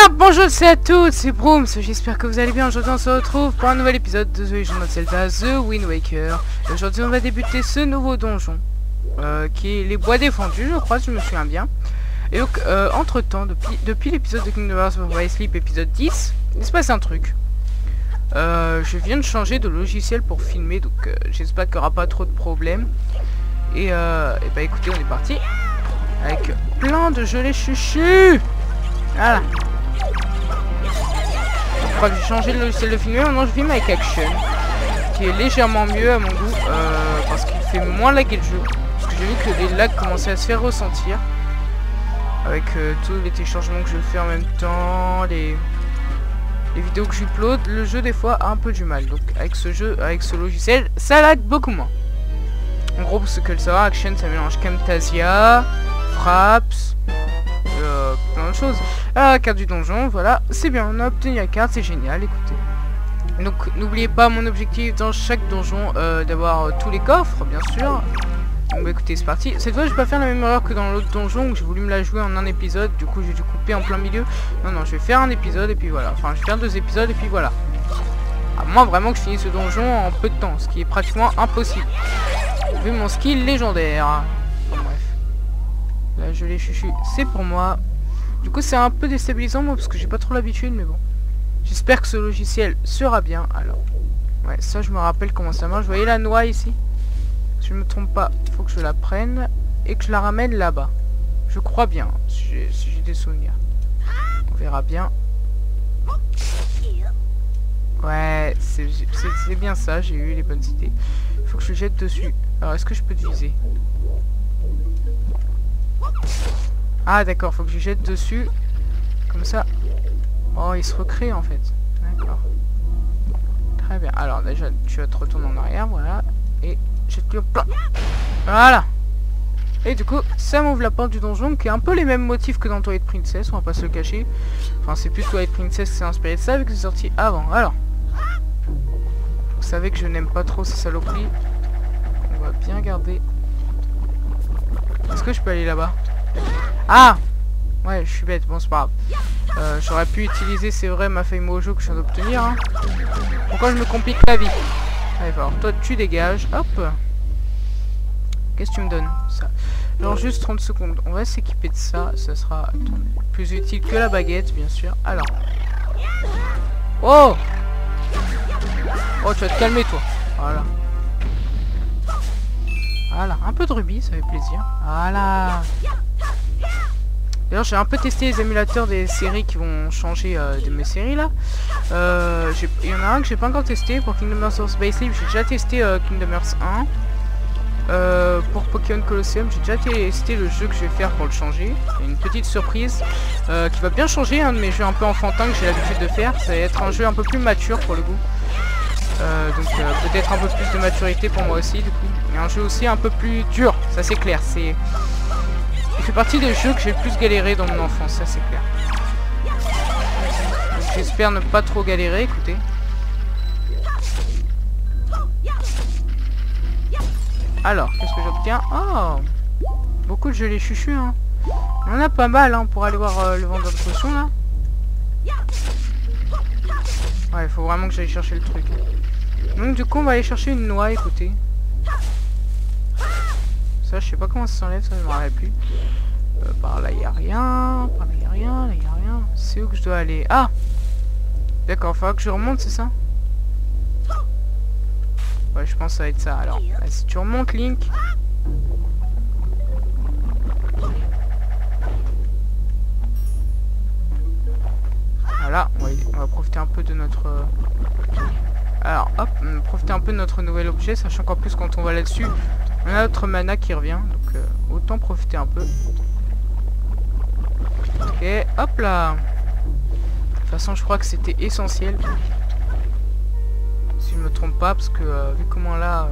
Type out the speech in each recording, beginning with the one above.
bien, bonjour à toutes, c'est Brooms, j'espère que vous allez bien. Aujourd'hui on se retrouve pour un nouvel épisode de The Legend of Zelda The Wind Waker. Aujourd'hui on va débuter ce nouveau donjon, qui est les bois défendus, je crois, si je me souviens bien. Et donc, entre temps, depuis l'épisode de Kingdom Hearts Overwhelming Sleep, épisode 10, il se passe un truc. Je viens de changer de logiciel pour filmer, donc j'espère qu'il n'y aura pas trop de problèmes. Et bah écoutez, on est parti avec plein de gelées chuchus. Voilà. Je crois que j'ai changé de logiciel de filmer. Maintenant je filme avec Action, qui est légèrement mieux à mon goût, parce qu'il fait moins laguer le jeu. Parce que j'ai vu que les lags commençaient à se faire ressentir avec tous les téléchargements que je fais en même temps, les vidéos que j'upload. Le jeu des fois a un peu du mal. Donc avec ce logiciel, ça lag beaucoup moins. En gros, pour ce que le savoir, Action ça mélange Camtasia, Fraps, plein de choses. La carte du donjon, voilà, c'est bien, on a obtenu la carte, c'est génial, écoutez. Donc n'oubliez pas mon objectif dans chaque donjon, d'avoir tous les coffres, bien sûr. Donc bah, écoutez, c'est parti. Cette fois je vais pas faire la même erreur que dans l'autre donjon où j'ai voulu me la jouer en un épisode, du coup j'ai dû couper en plein milieu. Non, je vais faire un épisode et puis voilà, enfin je vais faire 2 épisodes et puis voilà. À moins vraiment que je finisse ce donjon en peu de temps, ce qui est pratiquement impossible vu mon skill légendaire. Enfin, bref, là je l'ai chuchu, c'est pour moi. Du coup c'est un peu déstabilisant moi parce que j'ai pas trop l'habitude, mais bon. J'espère que ce logiciel sera bien. Alors, ouais, ça je me rappelle comment ça marche. Vous voyez la noix ici? Si je me trompe pas, il faut que je la prenne et que je la ramène là-bas. Je crois bien, si j'ai des souvenirs. On verra bien. Ouais, c'est bien ça, j'ai eu les bonnes idées. Il faut que je le jette dessus. Alors, est-ce que je peux te viser? Ah d'accord, faut que je jette dessus. Comme ça. Oh, il se recrée en fait. D'accord. Très bien. Alors déjà, tu vas te retourner en arrière, voilà. Et jette-le plein. Voilà. Et du coup, ça m'ouvre la porte du donjon, qui est un peu les mêmes motifs que dans Twilight Princess, on va pas se le cacher. Enfin, c'est plus Twilight Princess qui s'est inspiré de ça, vu que c'est sorti avant. Alors. Vous savez que je n'aime pas trop ces saloperies. On va bien garder. Est-ce que je peux aller là-bas? Ah! Ouais, je suis bête, bon c'est pas grave. J'aurais pu utiliser, c'est vrai, ma feuille mojo que je viens d'obtenir. Hein. Pourquoi je me complique la vie? Allez, alors toi tu dégages, hop. Qu'est-ce que tu me donnes? Ça. Alors juste 30 secondes, on va s'équiper de ça, ça sera plus utile que la baguette, bien sûr. Alors. Oh! Oh, tu vas te calmer toi. Voilà. Voilà, un peu de rubis, ça fait plaisir. Voilà. D'ailleurs, j'ai un peu testé les émulateurs des séries qui vont changer de mes séries là. Il y en a un que j'ai pas encore testé pour Kingdom Hearts Overwhelming Sleep. J'ai déjà testé Kingdom Hearts 1. Pour Pokémon Colosseum, j'ai déjà testé le jeu que je vais faire pour le changer. Il y a une petite surprise qui va bien changer un de mes jeux un peu enfantins que j'ai l'habitude de faire. Ça va être un jeu un peu plus mature pour le coup. Donc peut-être un peu plus de maturité pour moi aussi du coup. Et un jeu aussi un peu plus dur, ça c'est clair. Il fait partie des jeux que j'ai le plus galéré dans mon enfance, ça c'est clair. J'espère ne pas trop galérer, écoutez. Alors, qu'est-ce que j'obtiens? Oh, beaucoup de gelées chuchus, hein. On en a pas mal, hein, pour aller voir le vendeur de potions, là. Ouais, il faut vraiment que j'aille chercher le truc. Donc, du coup, on va aller chercher une noix, écoutez. Ça, je sais pas comment ça s'enlève, ça, je me rappelle plus. Par là, il n'y a rien. Par là, il n'y a rien. Là, il n'y a rien. C'est où que je dois aller? Ah! D'accord, il faudra que je remonte, c'est ça? Ouais, je pense que ça va être ça. Alors, là, si tu remontes, Link. Voilà, on va profiter un peu de notre... Alors, hop, on va profiter un peu de notre nouvel objet, sachant qu'en plus, quand on va là-dessus, on a notre mana qui revient. Donc, autant profiter un peu. Ok, hop là. De toute façon, je crois que c'était essentiel. Si je me trompe pas, parce que vu comment là,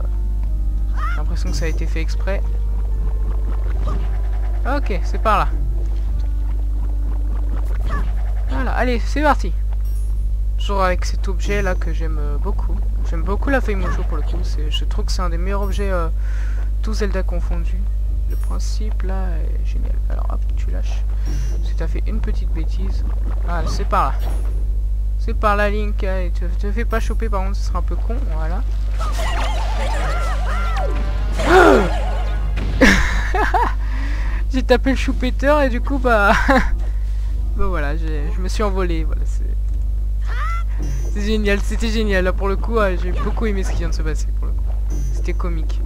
j'ai l'impression que ça a été fait exprès. Ok, c'est par là. Voilà, allez, c'est parti. Toujours avec cet objet là que j'aime beaucoup. J'aime beaucoup la feuille mojo pour le coup. Je trouve que c'est un des meilleurs objets, tous Zelda confondus. Le principe là est génial. Alors hop, tu lâches. Parce que t'as fait une petite bêtise. Ah, c'est par là. C'est par là, Link. Et te fais pas choper, par contre, ce sera un peu con. Voilà. J'ai tapé le choupeteur et du coup, bah... bah voilà, je me suis envolé. Voilà, c'est génial, c'était génial. Là, pour le coup, j'ai beaucoup aimé ce qui vient de se passer, pour le coup. C'était comique.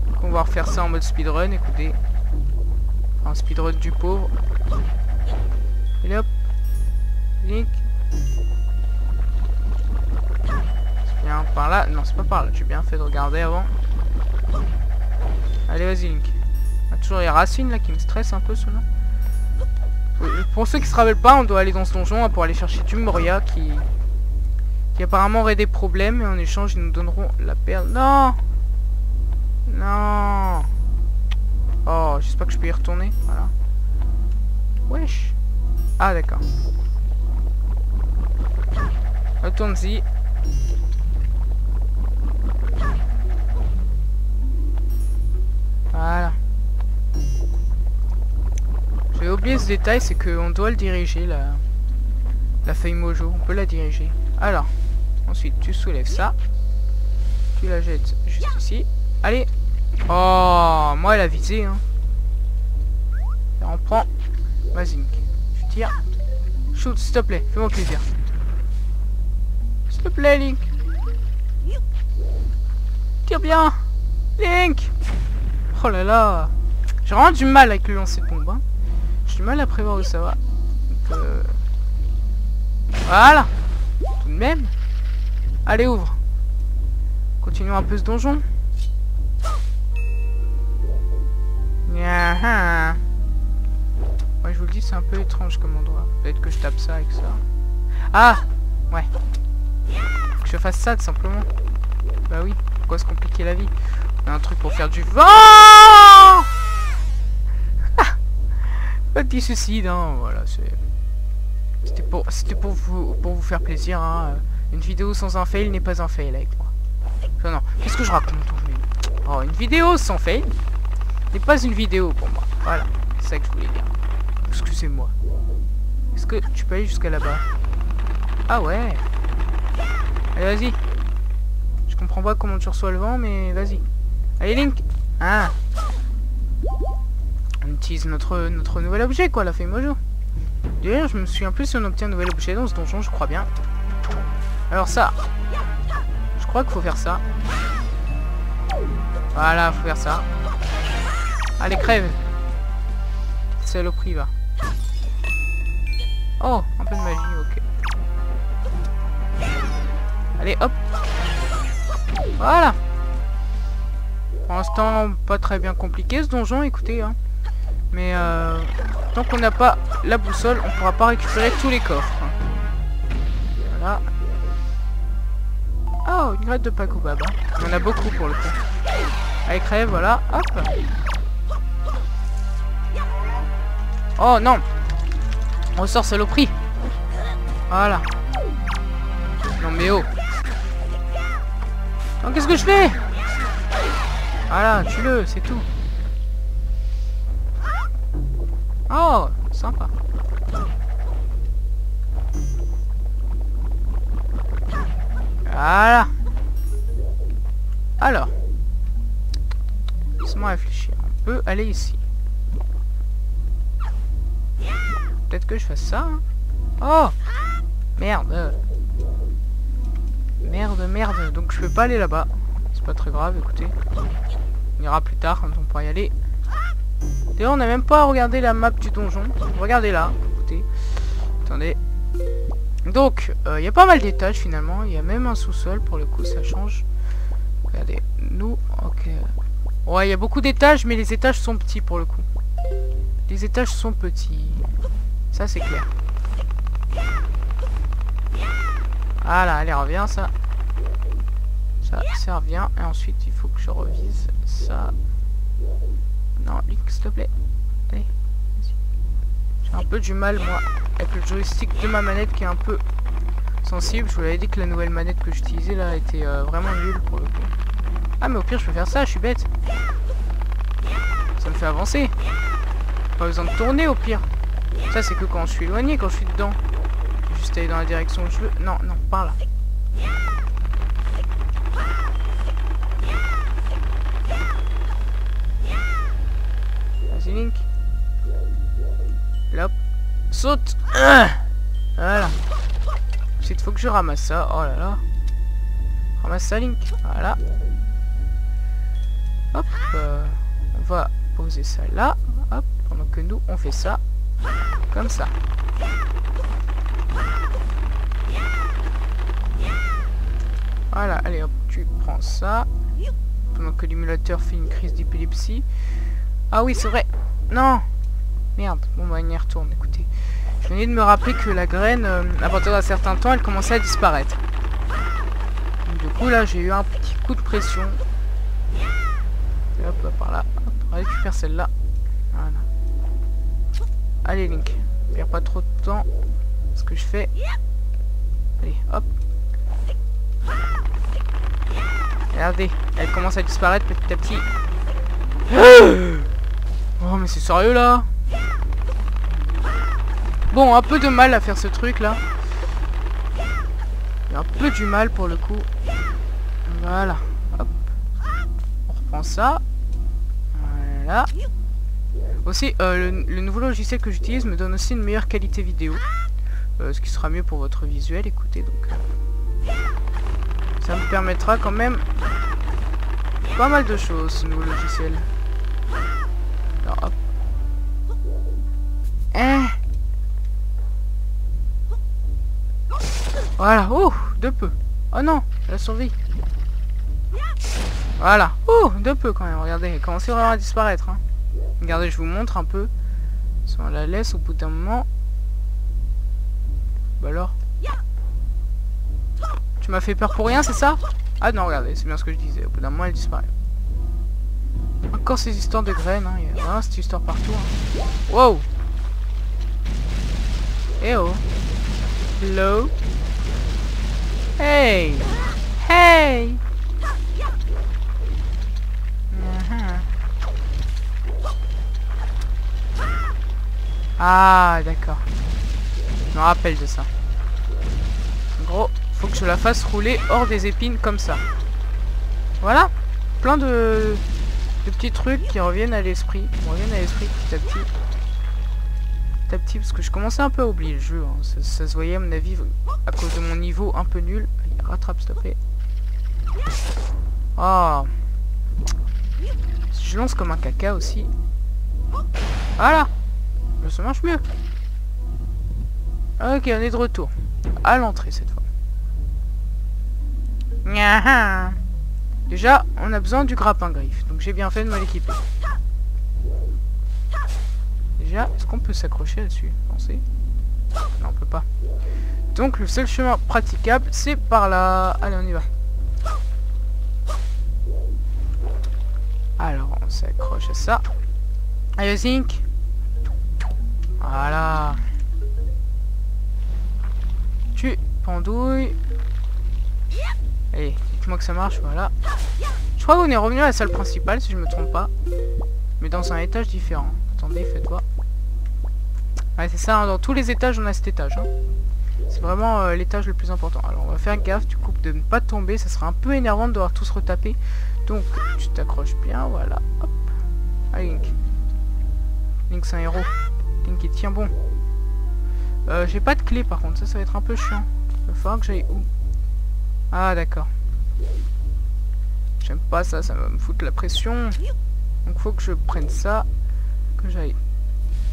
Donc, on va refaire ça en mode speedrun, écoutez. Un speedrun du pauvre. Allez hop. Link. C'est bien par là. Non, c'est pas par là. J'ai bien fait de regarder avant. Allez, vas-y, Link. Il y a toujours les racines là qui me stressent un peu, ceux-là. Pour ceux qui se rappellent pas, on doit aller dans ce donjon pour aller chercher du Moria qui apparemment aurait des problèmes. Et en échange, ils nous donneront la perle. Non! Non! Oh, j'espère que je peux y retourner. Voilà. Wesh! Ah, d'accord. Retourne-y. Voilà. J'ai oublié ce détail, c'est qu'on doit le diriger, la feuille mojo. On peut la diriger. Alors, ensuite, tu soulèves ça. Tu la jettes juste ici. Allez. Oh, moi, elle a visé, hein. Et on prend. Vas-y, Link. Tu tires. Shoot, s'il te plaît. Fais-moi plaisir. S'il te plaît, Link. Tire bien. Link. Oh là là. J'ai vraiment du mal avec le lancer de bombe, hein. J'ai du mal à prévoir où ça va. Donc, voilà. Tout de même. Allez, ouvre. Continuons un peu ce donjon. Ouais, je vous le dis, c'est un peu étrange comme endroit. Peut-être que je tape ça avec ça. Ah. Ouais. Que je fasse ça, tout simplement. Bah oui. Pourquoi se compliquer la vie? On a un truc pour faire du vent. Petit suicide, hein, voilà, c'était pour vous faire plaisir, hein. Une vidéo sans un fail n'est pas un fail avec moi. Enfin, non, qu'est-ce que je raconte? Oh, une vidéo sans fail n'est pas une vidéo pour moi. Voilà, c'est ça que je voulais dire. Excusez-moi. Est-ce que tu peux aller jusqu'à là-bas? Ah ouais. Allez, vas-y. Je comprends pas comment tu reçois le vent, mais vas-y. Allez, Link. Ah. On utilise notre nouvel objet, quoi, la feuille mojo. D'ailleurs, je me souviens plus si on obtient un nouvel objet dans ce donjon, je crois bien. Alors ça, je crois qu'il faut faire ça. Voilà, faut faire ça. Allez, crève. Saloperie, va. Oh, un peu de magie, ok. Allez, hop. Voilà. Pour l'instant, pas très bien compliqué ce donjon, écoutez, hein. Mais tant qu'on n'a pas la boussole, on pourra pas récupérer tous les coffres. Voilà. Oh, une gratte de Pakubab. Hein. Il y en a beaucoup pour le coup. Allez, crève, voilà. Hop. Oh non. On ressort saloperie. Voilà. Non mais oh. Non, qu'est-ce que je fais? Voilà, tue-le, c'est tout. Oh, sympa. Voilà. Alors. Laisse-moi réfléchir. On peut aller ici. Peut-être que je fasse ça. Hein. Oh. Merde. Merde. Donc je peux pas aller là-bas. C'est pas très grave, écoutez. On ira plus tard quand on pourra y aller. D'ailleurs, on n'a même pas regardé la map du donjon. Regardez là, écoutez. Attendez. Donc, il y a pas mal d'étages finalement. Il y a même un sous-sol pour le coup, ça change. Regardez, nous, ok. Ouais, il y a beaucoup d'étages, mais les étages sont petits pour le coup. Les étages sont petits. Ça, c'est clair. Voilà, allez, reviens ça. Ça revient. Et ensuite, il faut que je revise ça. Non, Link, s'il te plaît. Allez, vas-y. J'ai un peu du mal, moi, avec le joystick de ma manette qui est un peu sensible. Je vous l'avais dit que la nouvelle manette que j'utilisais là était vraiment nulle pour le coup. Ah, mais au pire, je peux faire ça, je suis bête. Ça me fait avancer. Pas besoin de tourner au pire. Ça c'est que quand je suis éloigné, quand je suis dedans. Je vais juste aller dans la direction que je veux. Non, non, par là. Vas-y Link. Là, hop. Saute. Voilà. Ensuite faut que je ramasse ça. Oh là là. Ramasse ça Link. Voilà. Hop. On va poser ça là. Hop. Pendant que nous on fait ça. Comme ça. Voilà. Allez hop. Tu prends ça. Pendant que l'émulateur fait une crise d'épilepsie. Ah oui c'est vrai. Non. Merde. Bon bah on y retourne. Écoutez. Je venais de me rappeler que la graine, à partir d'un certain temps, elle commençait à disparaître. Donc, du coup, là, j'ai eu un petit coup de pression. Et hop, là, par là. Hop, on récupère celle-là. Voilà. Allez, Link. Perds pas trop de temps. Ce que je fais. Allez, hop. Regardez, elle commence à disparaître petit à petit. Oh, mais c'est sérieux, là? Bon, un peu de mal à faire ce truc là. Un peu du mal pour le coup. Voilà. Hop. On reprend ça. Voilà. Aussi, le nouveau logiciel que j'utilise me donne aussi une meilleure qualité vidéo. Ce qui sera mieux pour votre visuel. Écoutez, donc. Ça me permettra quand même pas mal de choses, ce nouveau logiciel. Alors, hop. Voilà, oh, de peu. Oh non, elle a survécu. Voilà, oh, de peu quand même. Regardez, elle commence vraiment à disparaître. Hein. Regardez, je vous montre un peu. Si on la laisse au bout d'un moment. Bah alors. Tu m'as fait peur pour rien, c'est ça? Ah non, regardez, c'est bien ce que je disais. Au bout d'un moment, elle disparaît. Encore ces histoires de graines. Hein. Il y a vraiment cette histoire partout. Hein. Wow. Eh oh. Hello. Hey! Hey! Ah, d'accord. Je me rappelle de ça. En gros, faut que je la fasse rouler hors des épines comme ça. Voilà. Plein de petits trucs qui reviennent à l'esprit. Petit à petit. Petit à petit, parce que je commençais un peu à oublier le jeu. Hein. Ça se voyait à mon avis à cause de mon niveau un peu nul. Allez, rattrape s'il te plaît. Oh. Je lance comme un caca aussi. Voilà. Ça marche mieux. Ok, on est de retour. À l'entrée cette fois. Déjà, on a besoin du grappin griffe. Donc j'ai bien fait de me l'équiper. Déjà, est-ce qu'on peut s'accrocher là-dessus? Pensez. Non, on peut pas. Donc le seul chemin praticable, c'est par là. Allez, on y va. Alors, on s'accroche à ça. Allez, Zinc. Voilà. Tu pendouilles. Allez, dites-moi que ça marche, voilà. Je crois qu'on est revenu à la salle principale, si je me trompe pas. Mais dans un étage différent. Attendez, faites voir. Ouais, c'est ça, hein, dans tous les étages, on a cet étage. Hein. C'est vraiment l'étage le plus important. Alors, on va faire gaffe, du coup, de ne pas tomber. Ça sera un peu énervant de devoir tous retaper. Donc, tu t'accroches bien, voilà. Hop. Allez, Link. Link, c'est un héros. Link, il tient bon. J'ai pas de clé, par contre. Ça va être un peu chiant. Il va falloir que j'aille où? Ah, d'accord. J'aime pas ça, ça va me foutre la pression. Donc, faut que je prenne ça. Que j'aille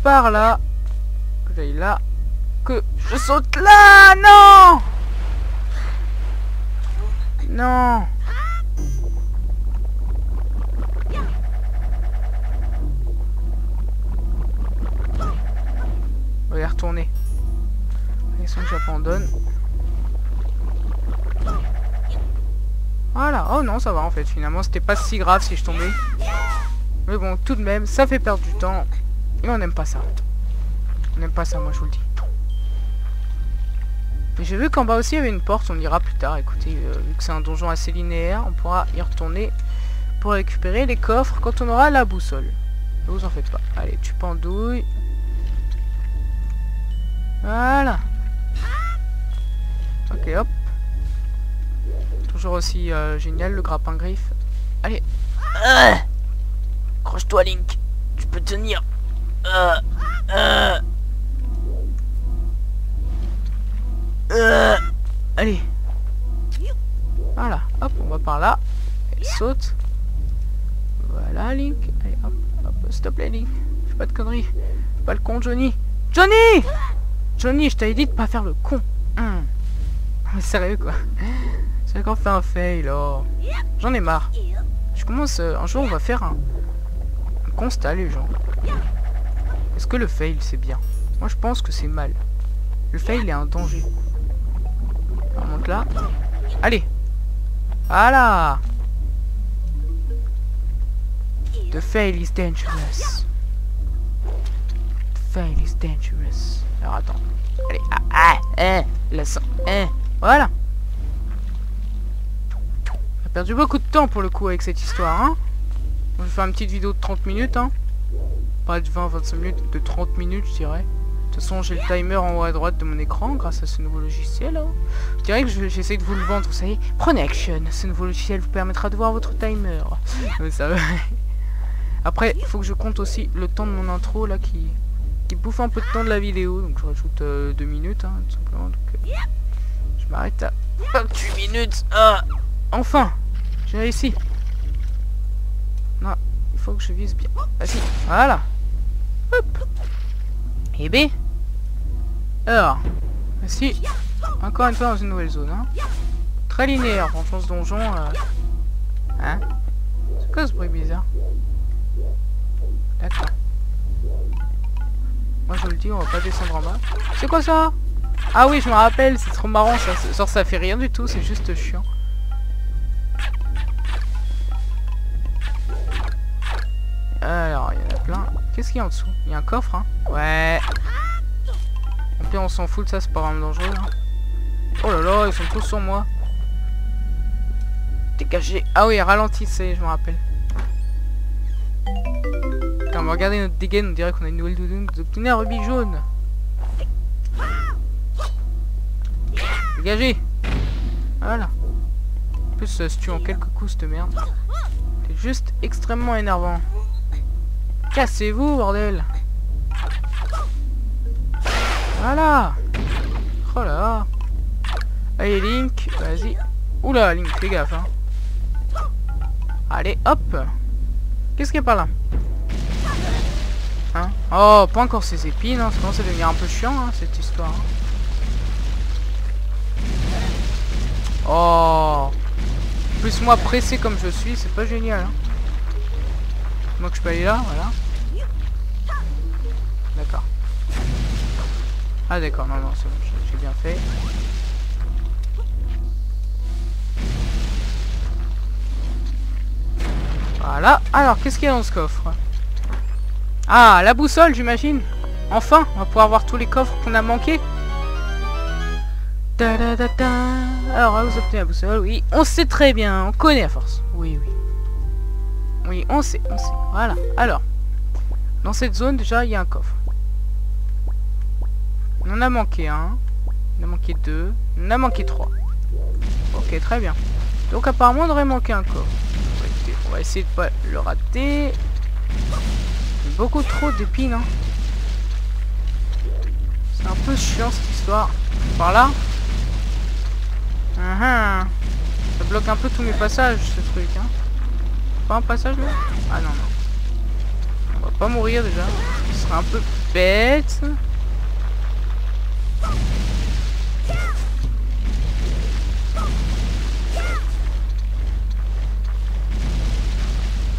par là. Que j'aille là. Que je saute là. Non. Non. On va y retourner. Question que j'abandonne. Voilà. Oh non, ça va en fait. Finalement, c'était pas si grave si je tombais. Mais bon, tout de même, ça fait perdre du temps. Et on n'aime pas ça. On n'aime pas ça, moi je vous le dis. Et j'ai vu qu'en bas aussi il y avait une porte, on ira plus tard. Écoutez, vu que c'est un donjon assez linéaire, on pourra y retourner pour récupérer les coffres quand on aura la boussole. Ne vous en faites pas. Allez, tu pendouilles. Voilà. Ok, hop. Toujours aussi génial le grappin griffe. Allez. Accroche-toi, Link. Tu peux tenir. Allez. Voilà. Hop, on va par là. Elle saute. Voilà, Link. Allez, hop. Hop. S'il te plaît, Link. Fais pas de conneries. Fais pas le con, Johnny. Johnny! Johnny, je t'avais dit de pas faire le con. Mais sérieux, quoi. J'ai encore fait un fail, oh. J'en ai marre. Je commence... un jour, on va faire un constat, les gens. Est-ce que le fail, c'est bien? Moi, je pense que c'est mal. Le fail est un danger. On monte là. Allez. Voilà. The fail is dangerous. The fail is dangerous. Alors, attends. Allez. Voilà. J'ai perdu beaucoup de temps pour le coup avec cette histoire, hein. Je vais faire une petite vidéo de 30 minutes, hein. Pas de 20-25 minutes, de 30 minutes, je dirais. De toute façon, j'ai le timer en haut à droite de mon écran grâce à ce nouveau logiciel, hein. Je dirais que j'essaie de vous le vendre, vous savez. Prenez Action, ce nouveau logiciel vous permettra de voir votre timer. Mais ça va. Après, il faut que je compte aussi le temps de mon intro, là, qui bouffe un peu de temps de la vidéo. Donc je rajoute 2 minutes, hein, tout simplement. Donc, je m'arrête à 28 minutes. Enfin, j'ai réussi. Non, il faut que je vise bien. Vas-y, voilà. Hop. Et B. Alors, voici. Encore une fois dans une nouvelle zone, hein. Très linéaire, franchement, ce donjon. Hein? C'est quoi ce bruit bizarre? D'accord. Moi je vous le dis, on va pas descendre en bas. C'est quoi ça? Ah oui, je me rappelle, c'est trop marrant ça. Genre ça fait rien du tout, c'est juste chiant. Alors, il y en a plein. Qu'est-ce qu'il y a en dessous? Il y a un coffre, hein? Ouais. Au pire, on s'en fout de ça, c'est pas vraiment dangereux, hein. Oh là là, ils sont tous sur moi. Dégagez. Ah oui, ralentissez, je me rappelle. Quand on va regarder notre dégaine, on dirait qu'on a une nouvelle doudoune d'obtenir un rubis jaune. Dégagez. Voilà. En plus, ça se tue en quelques coups, cette merde. C'est juste extrêmement énervant. Cassez-vous, bordel. Voilà. Oh là. Allez, Link, vas-y. Oula, Link, fais gaffe, hein. Allez, hop. Qu'est-ce qu'il y a par là? Hein? Oh, pas encore ces épines, hein. Ça commence à devenir un peu chiant, hein, cette histoire. Hein. Oh. Plus moi pressé comme je suis, c'est pas génial. Hein. Moi que je peux aller là, voilà. D'accord. Ah d'accord, non, c'est bon, j'ai bien fait. Voilà. Alors, qu'est-ce qu'il y a dans ce coffre? Ah, la boussole, j'imagine. Enfin, on va pouvoir voir tous les coffres qu'on a manqués. Alors, vous obtenez la boussole, oui. On sait très bien, on connaît à force. Oui, oui. Oui, on sait. Voilà. Alors, dans cette zone, déjà, il y a un coffre. On en a manqué un. On en a manqué 2. On en a manqué 3. Ok, très bien. Donc, apparemment, on aurait manqué un coffre. On va essayer de pas le rater. Beaucoup trop d'épines, hein. C'est un peu chiant cette histoire. Par là. Ça bloque un peu tous mes passages, ce truc, hein. Pas un passage là? Ah non, non. On va pas mourir déjà. Ce serait un peu bête.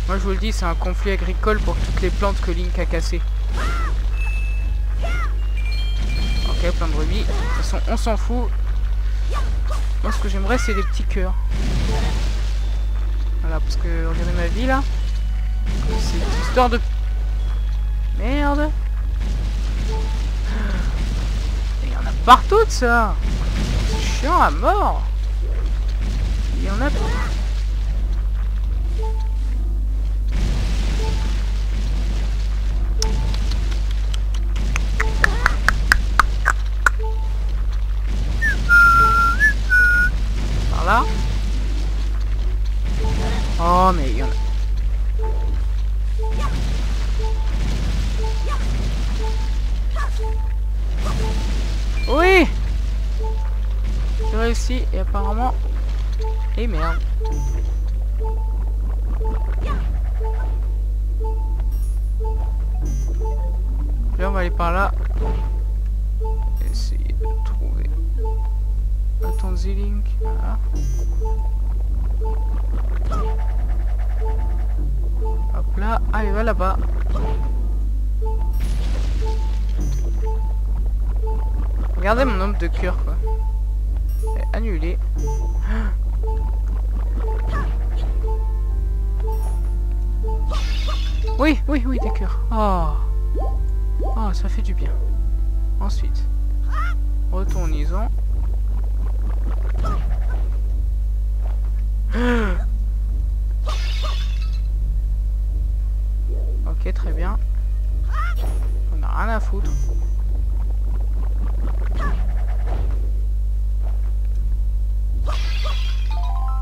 Moi je vous le dis, c'est un conflit agricole pour toutes les plantes que Link a cassées. Ok, plein de rubis. De toute façon, on s'en fout. Moi ce que j'aimerais c'est des petits cœurs. Voilà, parce que regardez ma vie là. C'est une histoire de... Merde. Il y en a partout de ça. C'est chiant à mort. Il y en a partout. là. Oh, mais il y en a... Oui! J'ai réussi et apparemment... Et merde. Là, on va aller par là. Essayer de trouver... Attends-y, Link. Voilà. Hop là. Ah, il va là-bas. Regardez mon nombre de cœurs, quoi. Et annulé. Oui, oui, oui, des cœurs. Oh. Oh, ça fait du bien. Ensuite, retournons. Ok, très bien. On n'a rien à foutre.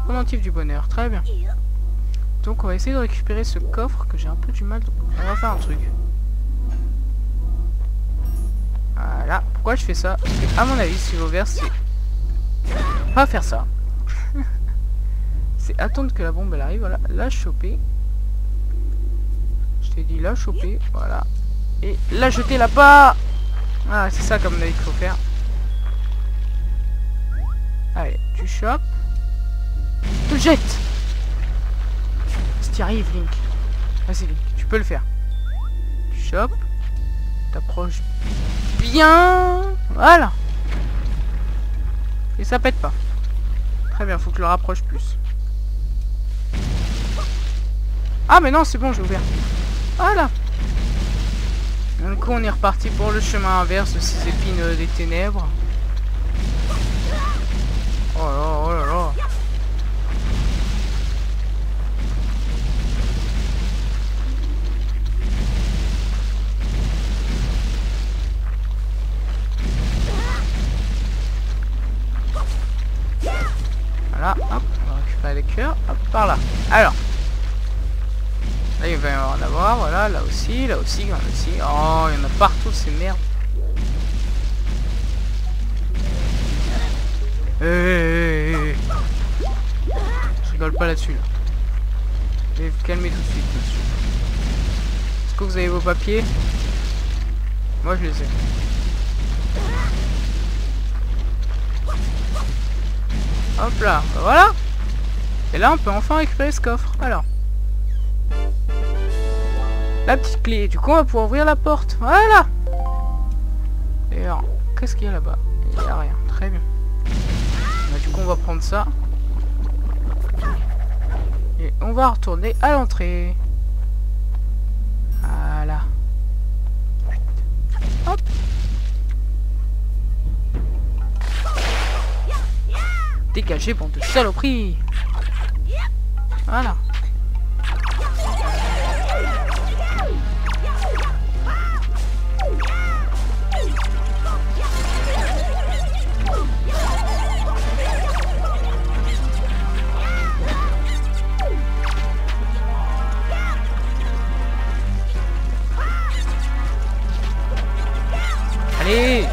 Pendentif du bonheur, très bien. Donc on va essayer de récupérer ce coffre que j'ai un peu du mal. On va faire un truc. Voilà. Pourquoi je fais ça? Parce que, à mon avis, si vos verres, c'est pas faire ça. C'est attendre que la bombe elle arrive. Voilà. La choper. Je t'ai dit la choper. Voilà. Et la jeter là-bas. Ah, c'est ça comme mon avis qu'il faut faire. Allez, tu chopes. Tu le jettes. Si tu arrives, Link. Vas-y, Link. Tu peux le faire. Tu chopes. T'approches bien. Voilà. Et ça pète pas. Très bien, faut que je le rapproche plus. Ah mais non, c'est bon, j'ai ouvert. Voilà. Du coup, on est reparti pour le chemin inverse de ces épines des ténèbres. Oh là, oh là là. Voilà, hop, on va récupérer les cœurs, hop, par là. Alors, là il va y en avoir, voilà, là aussi, là aussi, là aussi. Oh, il y en a partout, ces merdes. Je rigole pas là-dessus. Là. Je vais vous calmer tout de suite là-dessus. Est-ce que vous avez vos papiers? Moi je les ai. Hop là, bah voilà. Et là on peut enfin récupérer ce coffre. Alors. La petite clé. Du coup on va pouvoir ouvrir la porte. Voilà. Et alors, qu'est-ce qu'il y a là-bas? Il n'y a rien. Très bien. Bah, du coup on va prendre ça. Et on va retourner à l'entrée. Voilà. Hop. Dégagez, bande de saloperies. Voilà. Allez.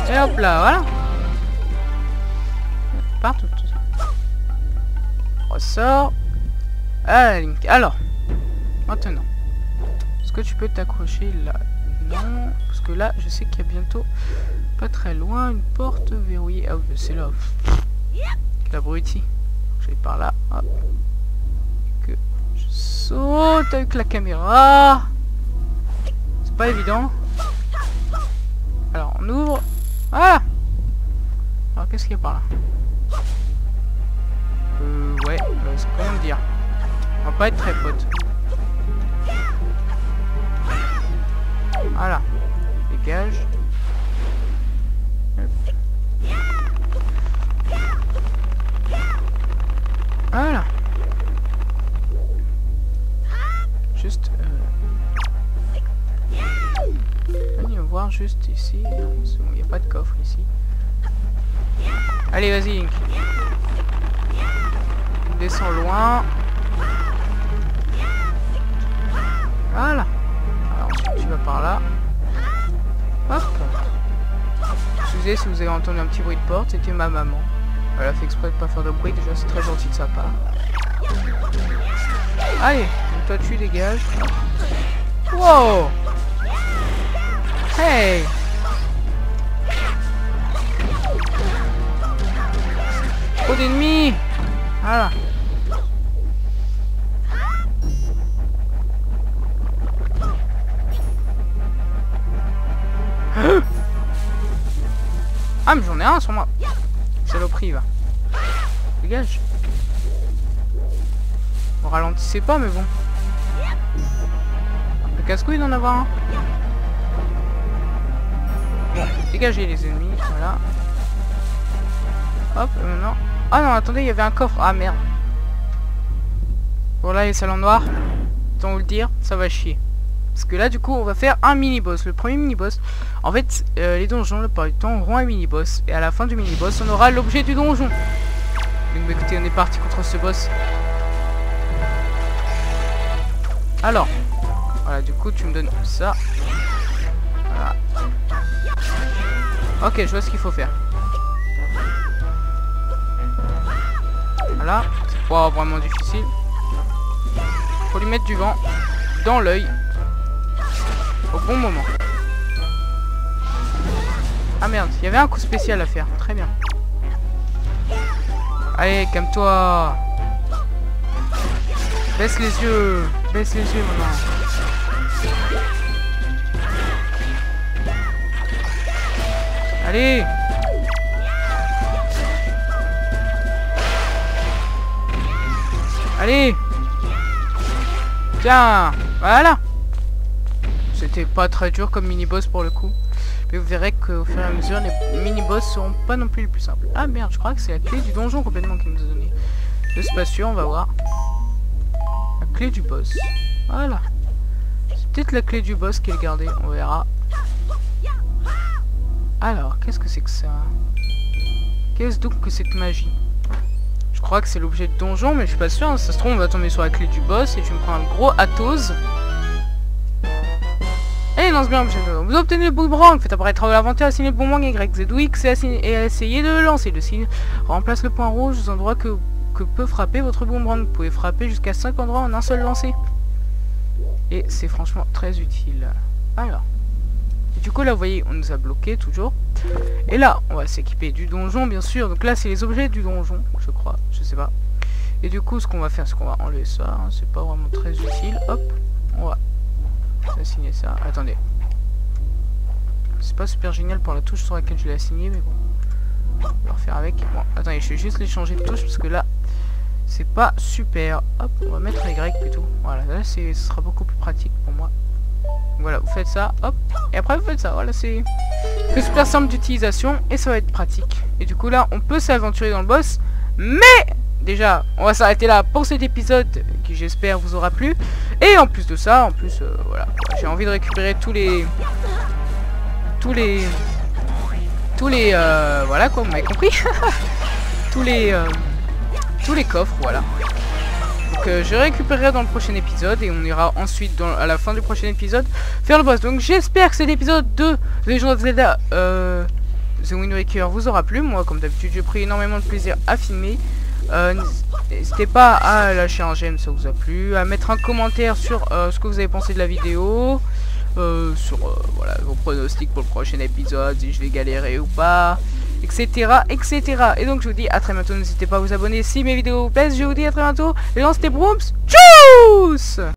Et hop là, voilà. Partout. Ressort. Ah, Link. Alors, maintenant, est-ce que tu peux t'accrocher là? Non, parce que là, je sais qu'il y a bientôt, pas très loin, une porte verrouillée. Ah oui, c'est là. L'abruti. Je vais par là. Hop. Que je saute avec la caméra. C'est pas évident. Alors, on ouvre. Voilà. Alors, qu'est-ce qu'il y a par là? Ouais, c'est comment me dire. On va pas être très potes. Voilà. Dégage. Hop. Voilà. Juste... voir juste ici. Non, il n'y a pas de coffre ici. Allez, vas-y, Link. On descend loin. Voilà. Alors, ensuite, tu vas par là. Hop. Excusez si vous avez entendu un petit bruit de porte, c'était ma maman. Elle a fait exprès de pas faire de bruit, déjà c'est très gentil de sa part. Allez, toi tu dégages. Wow. Hey. Trop d'ennemis. Voilà. Ah mais j'en ai un sur moi. Saloperie va. Dégage. On ralentissait pas mais bon. Le casse-couille d'en avoir un. Bon, dégagez les ennemis, voilà. Hop, maintenant. Ah non, attendez, il y avait un coffre. Ah merde. Bon là les salons noirs. Autant vous le dire, ça va chier. Parce que là du coup on va faire un mini-boss. Le premier mini-boss. En fait les donjons la plupart du temps auront un mini-boss. Et à la fin du mini-boss on aura l'objet du donjon. Donc écoutez, on est parti contre ce boss. Alors. Voilà, du coup tu me donnes ça. Voilà. Ok, je vois ce qu'il faut faire. Voilà. C'est pas vraiment difficile. Faut lui mettre du vent dans l'œil. Au bon moment. Ah merde, il y avait un coup spécial à faire. Très bien. Allez, calme-toi. Baisse les yeux. Baisse les yeux maintenant. Allez. Allez. Tiens. Voilà. C'était pas très dur comme mini-boss pour le coup. Mais vous verrez qu'au fur et à mesure, les mini-boss seront pas non plus les plus simples. Ah merde, je crois que c'est la clé du donjon complètement qu'il nous a donné. Je suis pas sûr, on va voir. La clé du boss. Voilà. C'est peut-être la clé du boss qui est gardée, on verra. Alors, qu'est-ce que c'est que ça? Qu'est-ce donc que cette magie? Je crois que c'est l'objet de donjon, mais je suis pas sûr. Ça se trouve, on va tomber sur la clé du boss et tu me prends un gros Athos. Et lance bien l'objet. Vous obtenez le boomerang. Faites apparaître l'inventaire, assigner le boomerang Y, Z ou X et essayez de le lancer. Le signe remplace le point rouge aux endroits que peut frapper votre boomerang. Vous pouvez frapper jusqu'à 5 endroits en un seul lancer. Et c'est franchement très utile. Alors. Et du coup là vous voyez on nous a bloqué toujours. Et là on va s'équiper du donjon bien sûr. Donc là c'est les objets du donjon je crois. Je sais pas. Et du coup ce qu'on va faire c'est qu'on va enlever ça. Hein, c'est pas vraiment très utile. Hop. On va assigner ça. Attendez. C'est pas super génial pour la touche sur laquelle je l'ai assigné mais bon. On va refaire avec. Bon attendez je vais juste les changer de touche parce que là c'est pas super. Hop on va mettre Y plutôt. Voilà là ce sera beaucoup plus pratique pour moi. Voilà, vous faites ça, hop, et après vous faites ça, voilà, c'est super simple d'utilisation, et ça va être pratique. Et du coup là, on peut s'aventurer dans le boss, mais déjà, on va s'arrêter là pour cet épisode, qui j'espère vous aura plu. Et en plus de ça, voilà, j'ai envie de récupérer tous les, voilà quoi, vous m'avez compris, tous les coffres, voilà. Donc je récupérerai dans le prochain épisode et on ira ensuite à la fin du prochain épisode faire le boss. Donc j'espère que cet épisode de The Legend of Zelda The Wind Waker vous aura plu. Moi comme d'habitude j'ai pris énormément de plaisir à filmer. N'hésitez pas à lâcher un j'aime si ça vous a plu, à mettre un commentaire sur ce que vous avez pensé de la vidéo, sur voilà, vos pronostics pour le prochain épisode, si je vais galérer ou pas, etc. Et donc je vous dis à très bientôt, n'hésitez pas à vous abonner si mes vidéos vous plaisent, je vous dis à très bientôt, et dans c'était Brooms, tchuss.